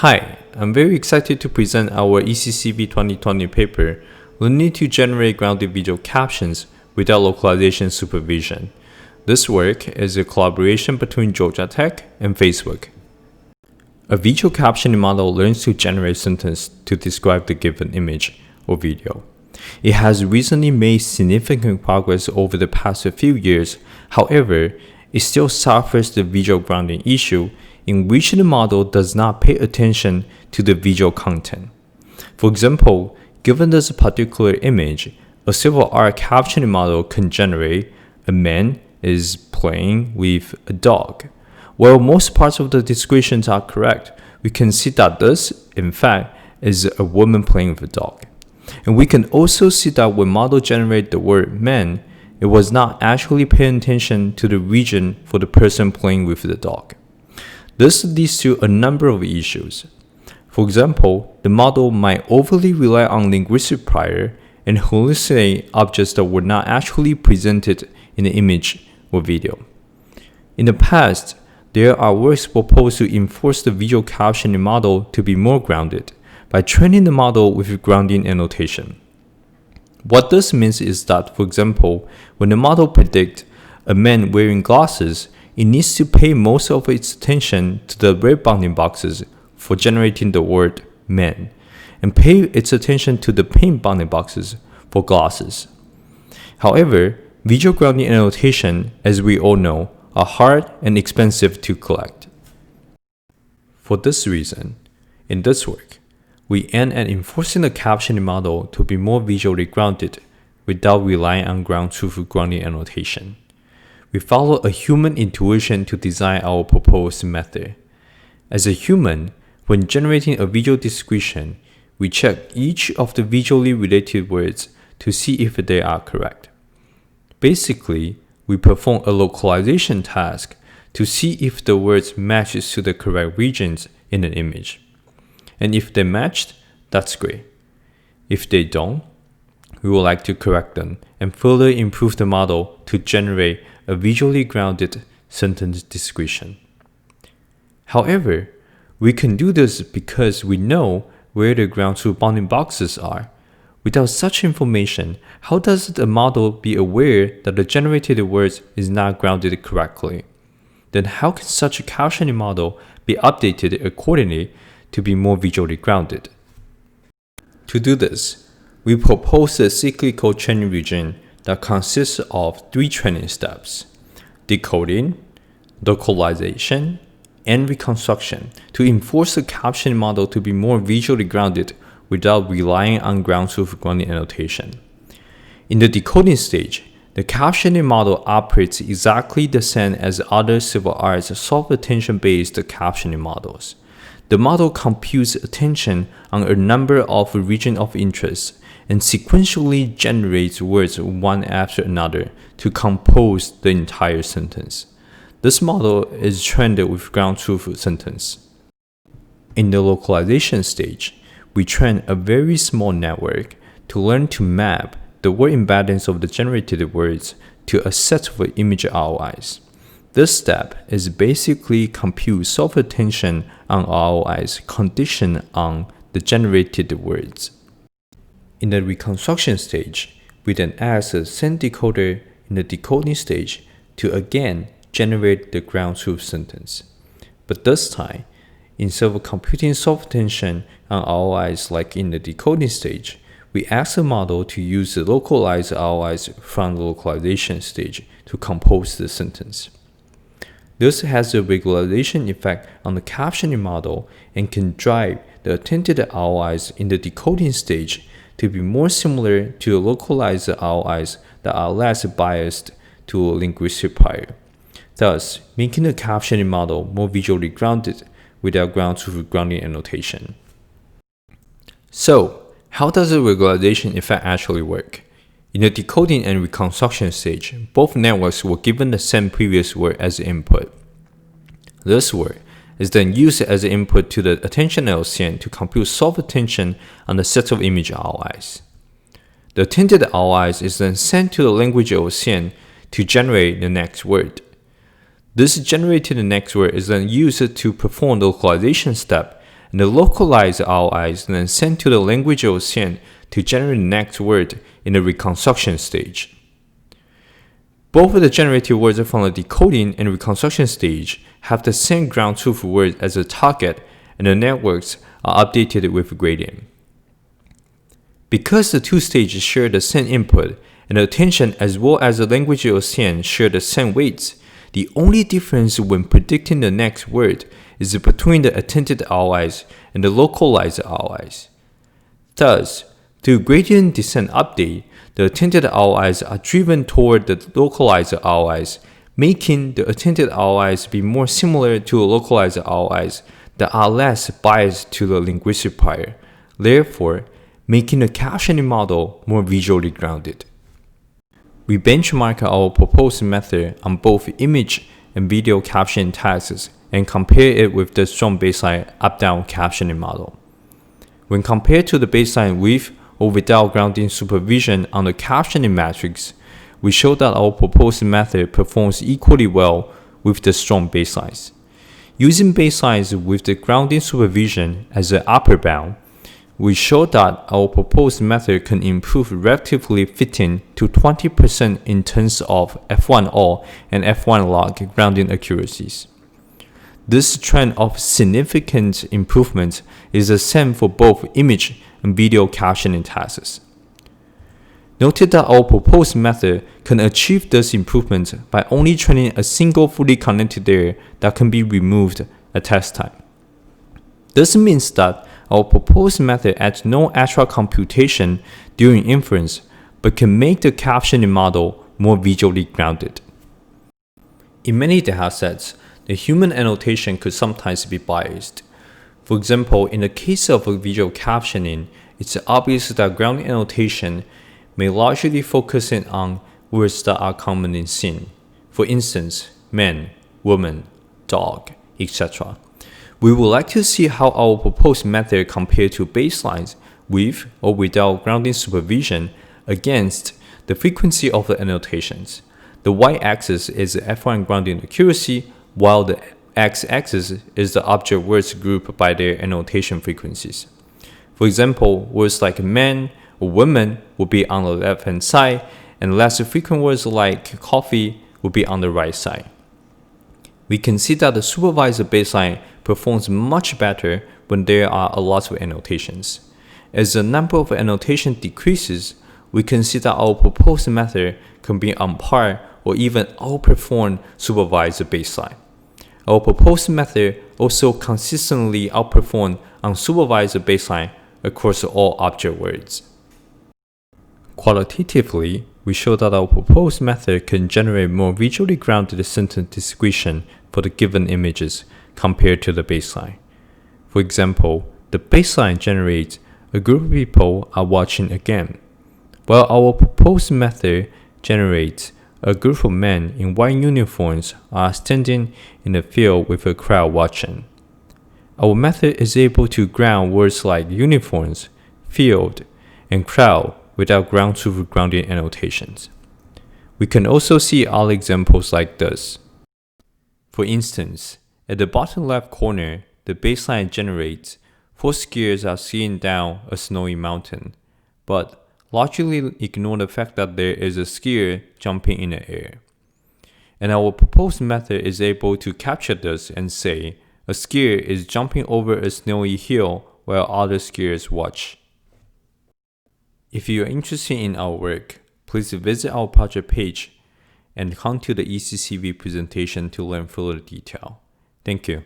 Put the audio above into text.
Hi, I'm very excited to present our ECCV 2020 paper, Learning to Generate Grounded Video Captions Without Localization Supervision. This work is a collaboration between Georgia Tech and Facebook. A visual captioning model learns to generate sentences to describe the given image or video. It has recently made significant progress over the past few years. However, it still suffers the visual grounding issue in which the model does not pay attention to the visual content. For example, given this particular image, a civil art captioning model can generate a man is playing with a dog. While most parts of the descriptions are correct, we can see that this, in fact, is a woman playing with a dog. And we can also see that when model generated the word man, it was not actually paying attention to the region for the person playing with the dog. This leads to a number of issues. For example, the model might overly rely on linguistic prior and hallucinate objects that were not actually presented in the image or video. In the past, there are works proposed to enforce the visual captioning model to be more grounded by training the model with grounding annotation. What this means is that, for example, when the model predicts a man wearing glasses, it needs to pay most of its attention to the red bounding boxes for generating the word man, and pay its attention to the pink bounding boxes for glasses. However, visual grounding annotation, as we all know, are hard and expensive to collect. For this reason, in this work, we aim at enforcing the captioning model to be more visually grounded without relying on ground truth grounding annotation. We follow a human intuition to design our proposed method. As a human, when generating a visual description, we check each of the visually related words to see if they are correct. Basically, we perform a localization task to see if the words match to the correct regions in an image. And if they matched, that's great. If they don't, we would like to correct them and further improve the model to generate a visually grounded sentence description. However, we can do this because we know where the ground truth bounding boxes are. Without such information, how does the model be aware that the generated words is not grounded correctly? Then how can such a captioning model be updated accordingly to be more visually grounded? To do this, we propose a cyclical training region that consists of 3 training steps: decoding, localization, and reconstruction to enforce the captioning model to be more visually grounded without relying on ground truth grounding annotation. In the decoding stage, the captioning model operates exactly the same as other civil arts soft attention-based captioning models. The model computes attention on a number of regions of interest and sequentially generates words one after another to compose the entire sentence. This model is trained with ground truth sentence. In the localization stage, we train a very small network to learn to map the word embeddings of the generated words to a set of image ROIs. This step is basically compute soft attention on ROIs conditioned on the generated words. In the reconstruction stage, we then ask the same decoder in the decoding stage to again generate the ground truth sentence. But this time, instead of computing soft attention on ROIs like in the decoding stage, we ask the model to use the localized ROIs from the localization stage to compose the sentence. This has a regularization effect on the captioning model and can drive the attempted ROIs in the decoding stage to be more similar to the localized ROIs that are less biased to linguistic prior, thus making the captioning model more visually grounded without ground truth grounding annotation. So, how does the regularization effect actually work? In the decoding and reconstruction stage, both networks were given the same previous word as the input. This word is then used as the input to the attention LCN to compute soft attention on the set of image ROIs. The attended ROIs is then sent to the language LCN to generate the next word. This generated next word is then used to perform the localization step and the localized ROIs then sent to the language OCN to generate the next word in the reconstruction stage. Both of the generated words from the decoding and reconstruction stage have the same ground truth word as the target, and the networks are updated with gradient. Because the two stages share the same input, and the attention as well as the language OCN share the same weights, the only difference when predicting the next word is between the attended ROIs and the localized ROIs. Thus, through gradient descent update, the attended ROIs are driven toward the localized ROIs, making the attended ROIs be more similar to the localized ROIs that are less biased to the linguistic prior, therefore making the captioning model more visually grounded. We benchmark our proposed method on both image and video captioning tasks and compare it with the strong baseline up-down captioning model. When compared to the baseline with or without grounding supervision on the captioning matrix, we show that our proposed method performs equally well with the strong baselines. Using baselines with the grounding supervision as the upper bound, we show that our proposed method can improve relatively 15 to 20% in terms of F1 and F1 log grounding accuracies. This trend of significant improvement is the same for both image and video captioning tasks. Note that our proposed method can achieve this improvement by only training a single fully connected layer that can be removed at test time. This means that our proposed method adds no extra computation during inference, but can make the captioning model more visually grounded. In many datasets, the human annotation could sometimes be biased. For example, in the case of visual captioning, it's obvious that grounding annotation may largely focus in on words that are commonly seen. For instance, man, woman, dog, etc. We would like to see how our proposed method compares to baselines with or without grounding supervision against the frequency of the annotations. The y-axis is the F1 grounding accuracy, while the x-axis is the object words grouped by their annotation frequencies. For example, words like man or woman will be on the left-hand side, and less frequent words like coffee will be on the right side. We can see that the supervised baseline performs much better when there are a lot of annotations. As the number of annotations decreases, we can see that our proposed method can be on par or even outperform supervised baseline. Our proposed method also consistently outperforms unsupervised baseline across all object words. Qualitatively, we show that our proposed method can generate more visually grounded sentence description for the given images compared to the baseline. For example, the baseline generates a group of people are watching a game, while our proposed method generates a group of men in white uniforms are standing in the field with a crowd watching. Our method is able to ground words like uniforms, field, and crowd without ground truth grounding annotations. We can also see other examples like this. For instance, at the bottom left corner, the baseline generates 4 skiers are skiing down a snowy mountain, but largely ignore the fact that there is a skier jumping in the air. And our proposed method is able to capture this and say, a skier is jumping over a snowy hill while other skiers watch. If you are interested in our work, please visit our project page and come to the ECCV presentation to learn further detail. Thank you.